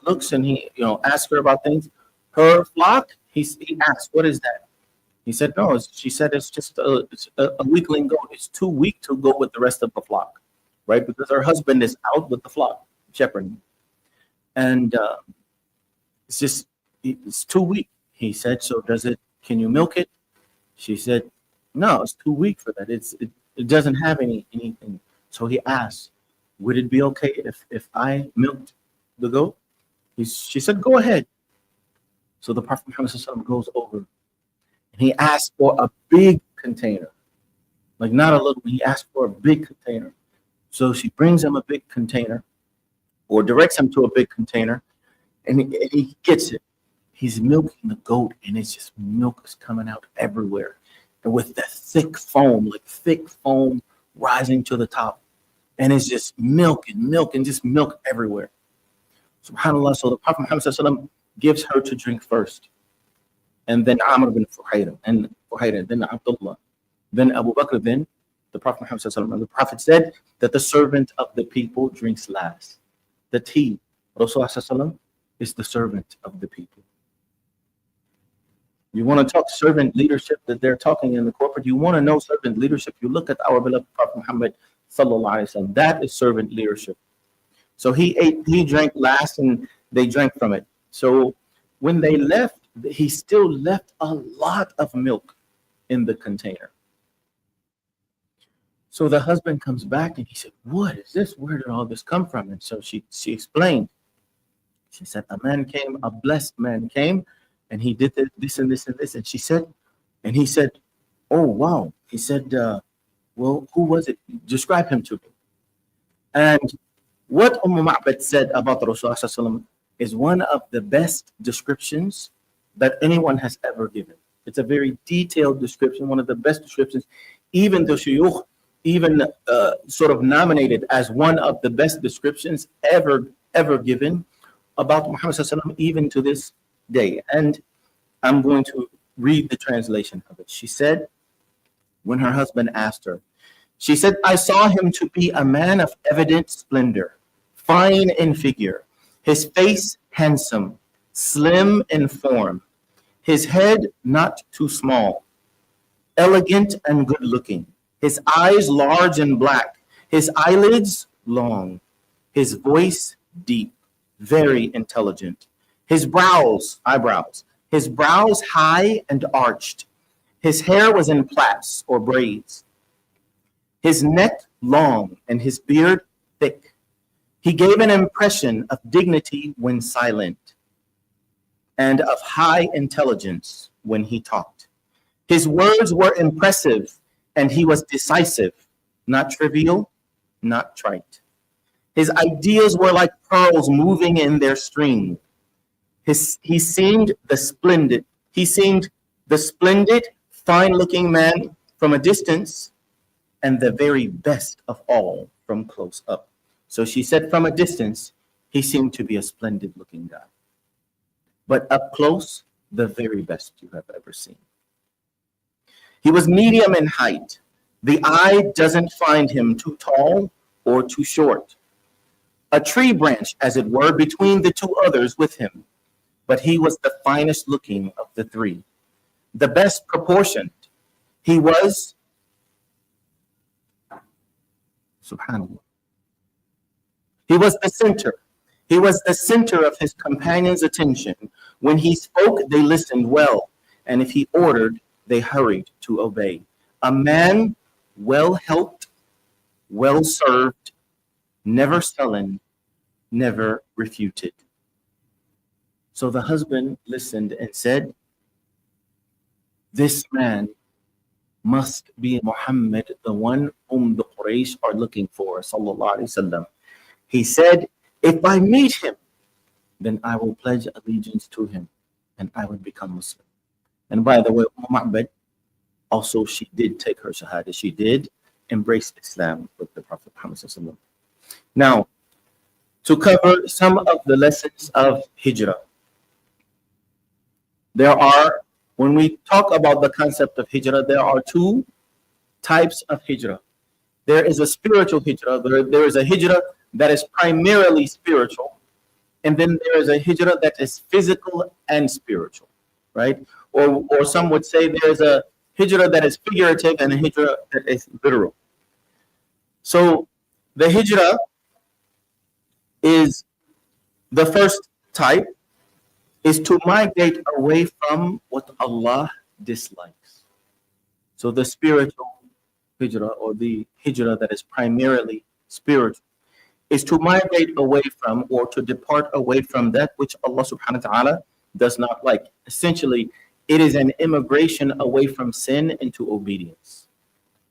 S1: looks and he asks her about things. Her flock, he asked, what is that? He said, no, she said it's just a weakling goat. It's too weak to go with the rest of the flock, right? Because her husband is out with the flock, shepherding. And it's too weak. He said, so can you milk it? She said, no, it's too weak for that. It doesn't have anything. So he asked, would it be okay if I milked the goat? She said, go ahead. So the Prophet Muhammad SAW goes over and he asked for a big container, like not a little, he asked for a big container. So she brings him a big container or directs him to a big container and he gets it. He's milking the goat and it's just milk is coming out everywhere. And with the thick foam rising to the top. And it's just milk and just milk everywhere. SubhanAllah. So the Prophet Muhammad SAW gives her to drink first. And then Amr bin Fuhayra, and then Abdullah, then Abu Bakr, then the Prophet Muhammad SAW. And the Prophet said that the servant of the people drinks last. That he, Rasulullah SAW, is the servant of the people. You want to talk servant leadership that they're talking in the corporate? You want to know servant leadership? You look at our beloved Prophet Muhammad sallallahu alaihi wasallam. That is servant leadership. So he drank last, and they drank from it. So when they left, he still left a lot of milk in the container. So the husband comes back and he said, "What is this? Where did all this come from?" And so she explained. She said, a blessed man came. And he did this and this and this. And she said, and he said, oh, wow. He said, well, who was it? Describe him to me. And what Ma'bad said about Rasulullah is one of the best descriptions that anyone has ever given. It's a very detailed description, one of the best descriptions. Even the shuyukh, sort of nominated as one of the best descriptions ever given about Muhammad even to this day. And I'm going to read the translation of it. She said, when her husband asked her, she said, I saw him to be a man of evident splendor, fine in figure, his face handsome, slim in form, his head not too small, elegant and good looking, his eyes large and black, his eyelids long, his voice deep, very intelligent, his eyebrows, his brows high and arched. His hair was in plaits or braids. His neck long and his beard thick. He gave an impression of dignity when silent and of high intelligence when he talked. His words were impressive and he was decisive, not trivial, not trite. His ideas were like pearls moving in their stream. He seemed the splendid, fine-looking man from a distance, and the very best of all from close up. So she said from a distance, he seemed to be a splendid-looking guy. But up close, the very best you have ever seen. He was medium in height. The eye doesn't find him too tall or too short. A tree branch, as it were, between the two others with him. But he was the finest looking of the three, the best proportioned. He was, subhanAllah, he was the center. He was the center of his companions' attention. When he spoke, they listened well, and if he ordered, they hurried to obey. A man well helped, well served, never sullen, never refuted. So the husband listened and said, this man must be Muhammad, the one whom the Quraysh are looking for, sallallahu alaihi wasallam. He said, if I meet him, then I will pledge allegiance to him and I would become Muslim. And by the way, Muhammad, also she did take her shahada. She did embrace Islam with the Prophet Muhammad sallallahu alaihi wasallam. Now, to cover some of the lessons of Hijrah, when we talk about the concept of Hijrah, there are two types of Hijrah. There is a spiritual Hijrah. There is a Hijrah that is primarily spiritual. And then there is a Hijrah that is physical and spiritual, right? Or some would say there's a Hijrah that is figurative and a Hijrah that is literal. So the Hijrah is the first type, is to migrate away from what Allah dislikes. So the spiritual Hijrah, or the Hijrah that is primarily spiritual, is to migrate away from or to depart away from that which Allah subhanahu wa ta'ala does not like. Essentially, it is an immigration away from sin into obedience,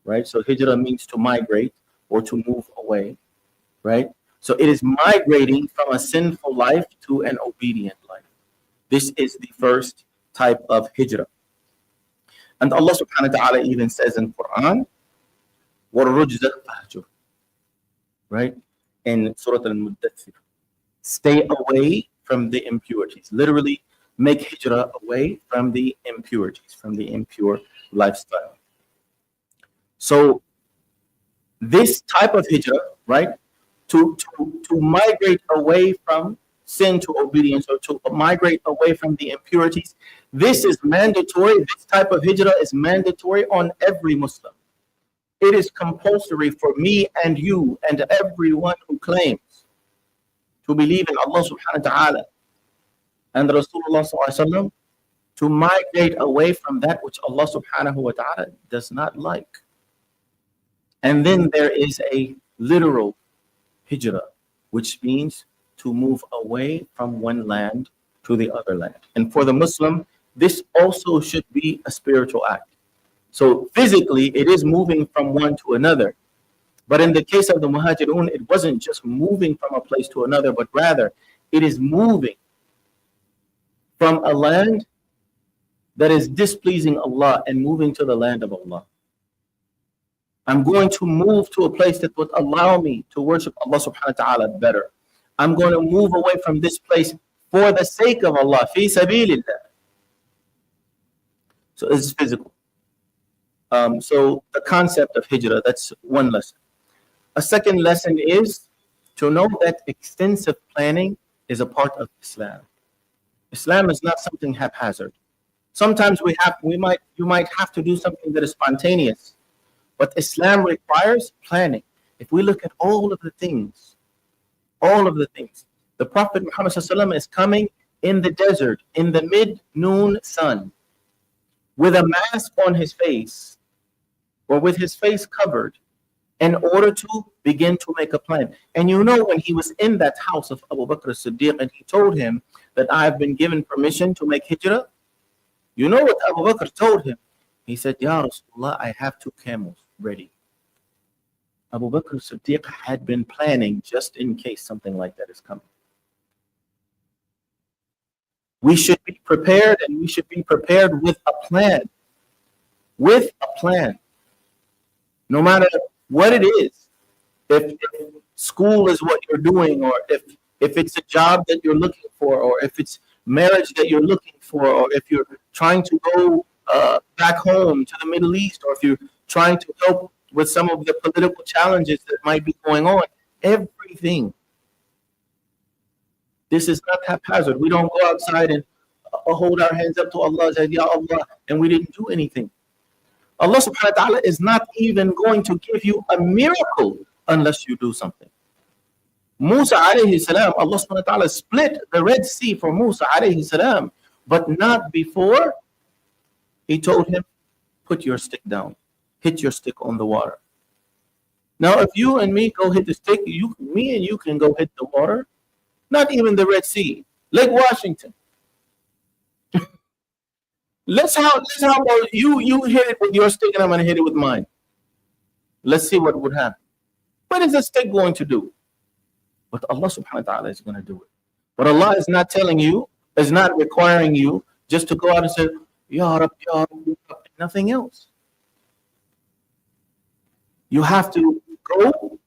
S1: right? So Hijrah means to migrate or to move away, right? So it is migrating from a sinful life to an obedient life. This is the first type of Hijrah. And Allah subhanahu wa ta'ala even says in Quran, وَالرُّجْزَ فَهْجُرْ, right? In Surah Al-Muddathir, stay away from the impurities. Literally, make Hijrah away from the impurities, from the impure lifestyle. So this type of Hijrah, right, to migrate away from sin to obedience, or to migrate away from the impurities, this is mandatory. This type of Hijrah is mandatory on every Muslim. It is compulsory for me and you and everyone who claims to believe in Allah subhanahu wa ta'ala and Rasulullah sallallahu alaihi wasallam, to migrate away from that which Allah subhanahu wa ta'ala does not like. And then there is a literal Hijrah, which means to move away from one land to the other land. And for the Muslim, this also should be a spiritual act. So physically, it is moving from one to another. But in the case of the Muhajirun, it wasn't just moving from a place to another, but rather it is moving from a land that is displeasing Allah and moving to the land of Allah. I'm going to move to a place that would allow me to worship Allah subhanahu wa ta'ala better. I'm going to move away from this place for the sake of Allah, fi sabilillah. So this is physical. So the concept of Hijrah, that's one lesson. A second lesson is to know that extensive planning is a part of Islam. Islam is not something haphazard. Sometimes you might have to do something that is spontaneous, but Islam requires planning. If we look at all of the things, the Prophet Muhammad ﷺ is coming in the desert in the mid-noon sun with a mask on his face, or with his face covered, in order to begin to make a plan. And you know, when he was in that house of Abu Bakr as-Siddiq and he told him that I have been given permission to make Hijrah, you know what Abu Bakr told him? He said, Ya Rasulullah, I have 2 camels ready. Abu Bakr as-Siddiq had been planning just in case something like that is coming. We should be prepared, and we should be prepared with a plan. With a plan. No matter what it is, if school is what you're doing, or if it's a job that you're looking for, or if it's marriage that you're looking for, or if you're trying to go back home to the Middle East, or if you're trying to help with some of the political challenges that might be going on, everything. This is not haphazard. We don't go outside and hold our hands up to Allah, say, Ya Allah, and we didn't do anything. Allah subhanahu wa ta'ala is not even going to give you a miracle unless you do something. Musa alayhi salam, Allah subhanahu wa ta'ala split the Red Sea for Musa alayhi salam, but not before he told him, put your stick down, hit your stick on the water. Now, if you and me go hit the stick, me and you can go hit the water. Not even the Red Sea, Lake Washington. Let's how about you hit it with your stick and I'm gonna hit it with mine. Let's see what would happen. What is the stick going to do? But Allah subhanahu wa ta'ala is going to do it. But Allah is not telling you, is not requiring you just to go out and say, Ya Rab, Ya Rab, Ya Rab, nothing else. You have to go,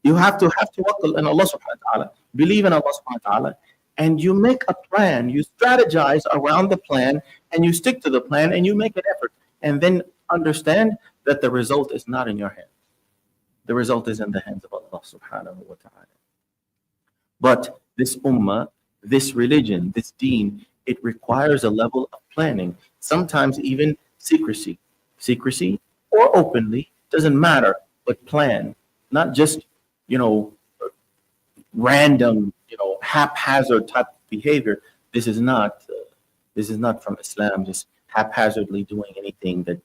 S1: you have to tawakkul in Allah subhanahu wa ta'ala, believe in Allah subhanahu wa ta'ala, and you make a plan, you strategize around the plan, and you stick to the plan, and you make an effort, and then understand that the result is not in your hands. The result is in the hands of Allah subhanahu wa ta'ala. But this ummah, this religion, this deen, it requires a level of planning, sometimes even secrecy. Secrecy or openly, doesn't matter, but plan. Not just, random, haphazard type of behavior. This is not from Islam, just haphazardly doing anything that,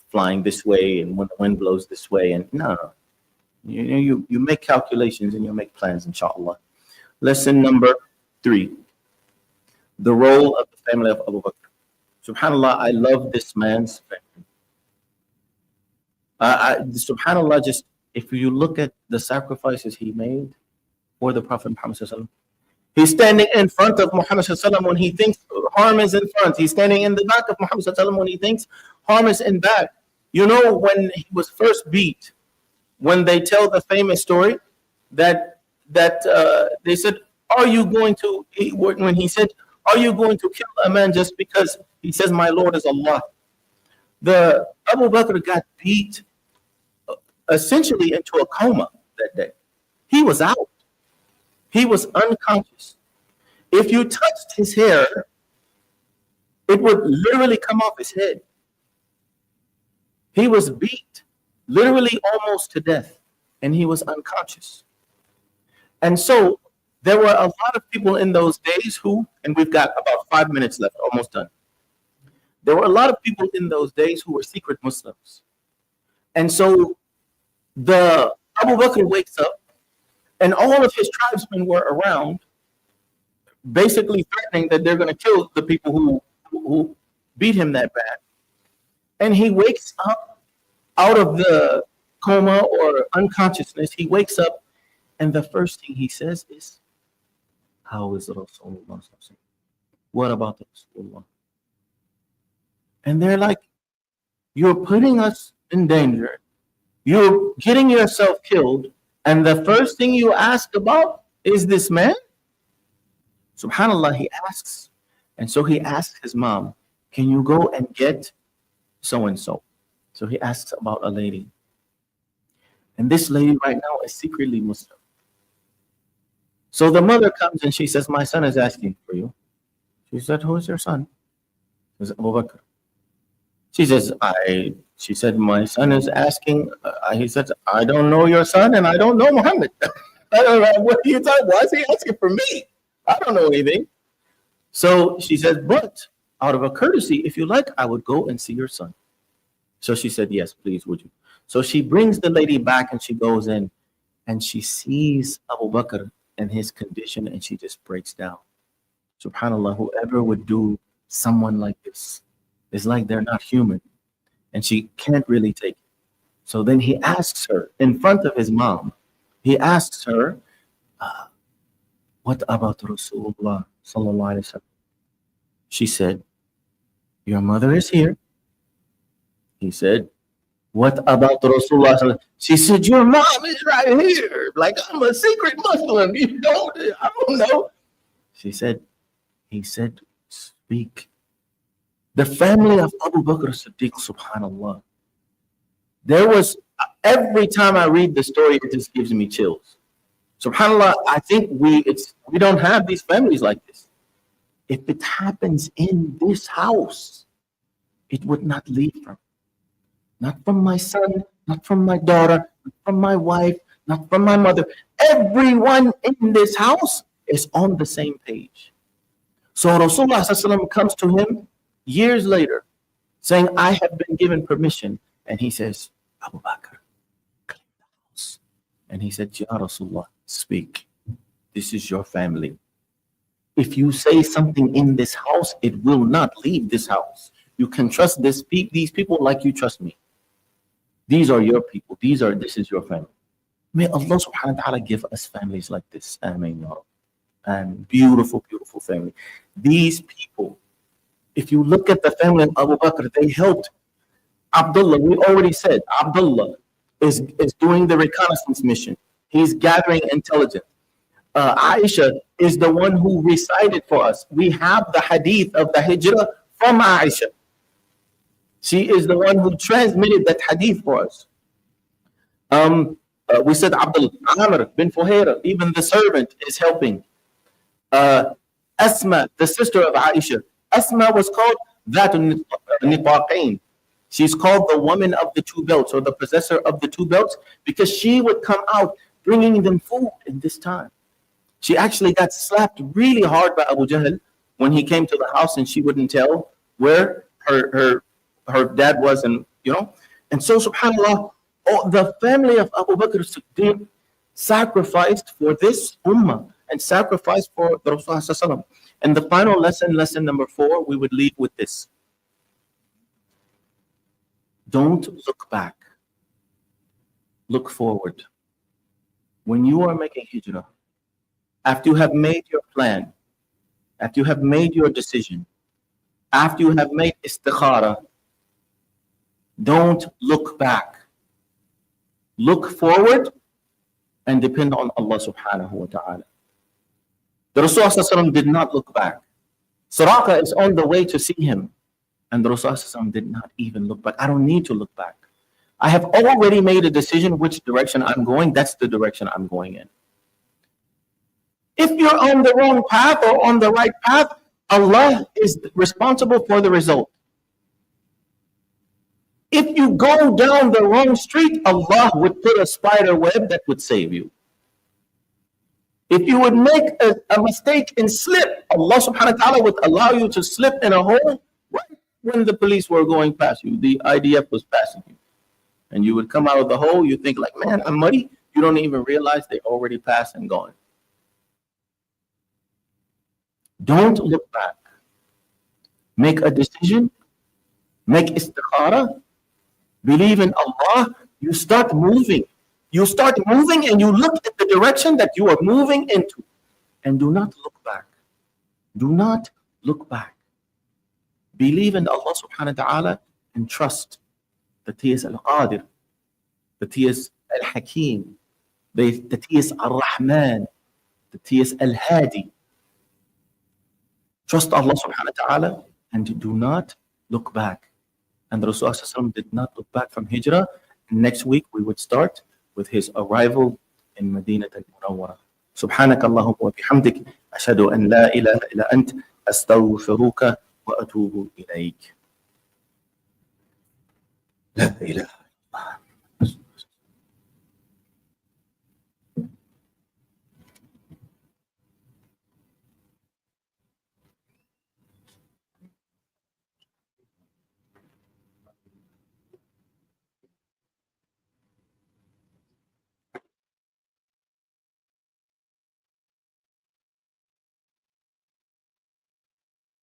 S1: flying this way and when the wind blows this way. And no. You make calculations and you make plans, inshallah. Lesson number 3. The role of the family of Abu Bakr. SubhanAllah, I love this man's family. SubhanAllah, just if you look at the sacrifices he made for the Prophet Muhammad sallallahu alaihi wasallam, he's standing in front of Muhammad sallallahu alaihi wasallam when he thinks harm is in front. He's standing in the back of Muhammad sallallahu alaihi wasallam when he thinks harm is in back. When he was first beat, when they tell the famous story that they said, "Are you going to?" When he said, "Are you going to kill a man just because he says my Lord is Allah?" The Abu Bakr got beat essentially into a coma that day. He was out. He was unconscious. If you touched his hair, it would literally come off his head. He was beat, literally almost to death, and he was unconscious. And so there were a lot of people in those days who, and we've got about 5 minutes left, almost done. There were a lot of people in those days who were secret Muslims. And so the Abu Bakr wakes up, and all of his tribesmen were around, basically threatening that they're going to kill the people who beat him that bad. And he wakes up out of the coma or unconsciousness. He wakes up, and the first thing he says is, "How is Rasulullah? What about Rasulullah?" And they're like, "You're putting us in danger. You're getting yourself killed. And the first thing you ask about is this man?" SubhanAllah, he asks. And so he asks his mom, "Can you go and get so-and-so?" So he asks about a lady. And this lady right now is secretly Muslim. So the mother comes and she says, "My son is asking for you." She said, "Who is your son?" He says, "Abu Bakr." She said, "My son is asking." He said, "I don't know your son and I don't know Muhammad." I don't know, what are you talking? Why is he asking for me? I don't know anything. So she said, "But out of a courtesy, if you like, I would go and see your son." So she said, "Yes, please, would you?" So she brings the lady back and she goes in and she sees Abu Bakr and his condition and she just breaks down. SubhanAllah, whoever would do someone like this is like they're not human. And she can't really take it. So then he asks her in front of his mom, he asks her, "What about Rasulullah sallallahu alaihi wasallam?" She said, "Your mother is here." He said, "What about Rasulullah?" She said, "Your mom is right here. Like, I'm a secret Muslim. I don't know." He said, "Speak." The family of Abu Bakr as-Siddiq, subhanAllah. Every time I read the story, it just gives me chills. SubhanAllah, I think we don't have these families like this. If it happens in this house, it would not leave from. Not from my son, not from my daughter, not from my wife, not from my mother. Everyone in this house is on the same page. So Rasulullah ﷺ comes to him years later saying, "I have been given permission." And he says, "Abu Bakr, clean the And he said, Ya Rasulullah, speak. This is your family. If you say something in this house, it will not leave this house. You can trust these people like you trust me. These are your people. This is your family. May Allah subhanahu wa ta'ala give us families like this. Ameen, ya Rabbi. And beautiful, beautiful family. These people, if you look at the family of Abu Bakr, they helped Abdullah. We already said Abdullah is doing the reconnaissance mission. He's gathering intelligence. Aisha is the one who recited for us. We have the hadith of the hijrah from Aisha. She is the one who transmitted that hadith for us. We said Abdul Amr bin Fuhaira, even the servant is helping. Asma, the sister of Aisha. Asma was called Dhatun Nitaqain. She's called the woman of the two belts, or the possessor of the two belts, because she would come out bringing them food in this time. She actually got slapped really hard by Abu Jahl when he came to the house and she wouldn't tell where her dad was, and and so subhanAllah, the family of Abu Bakr as-Siddiq sacrificed for this ummah and sacrificed for the Rasulullah. And the final lesson number 4, we would leave with this. Don't look back. Look forward. When you are making hijrah, after you have made your plan, after you have made your decision, after you have made istikhara, don't look back. Look forward and depend on Allah subhanahu wa ta'ala. The Rasulullah did not look back. Suraka is on the way to see him, and the Rasulullah did not even look back. I don't need to look back. I have already made a decision which direction I'm going. That's the direction I'm going in. If you're on the wrong path or on the right path, Allah is responsible for the result. If you go down the wrong street, Allah would put a spider web that would save you. If you would make a mistake and slip, Allah subhanahu wa ta'ala would allow you to slip in a hole right when the police were going past you, the IDF was passing you. And you would come out of the hole, you think like, man, I'm muddy. You don't even realize they already passed and gone. Don't look back. Make a decision. Make istikhara. Believe in Allah. You start moving. You start moving and you look at the direction that you are moving into. And do not look back. Do not look back. Believe in Allah subhanahu wa ta'ala and trust that He is Al-Qadir, that He is Al-Hakim, that He is Al-Rahman, that He is Al-Hadi. Trust Allah subhanahu wa ta'ala and do not look back. And the Rasulullah did not look back from Hijrah. Next week we would start with his arrival in Medina al-Munawwara. Subhanak Allahumma wa bihamdik, ashhadu an la ilaha illa ant, astaghfiruka wa atubu ilayk. La ilaha illallah.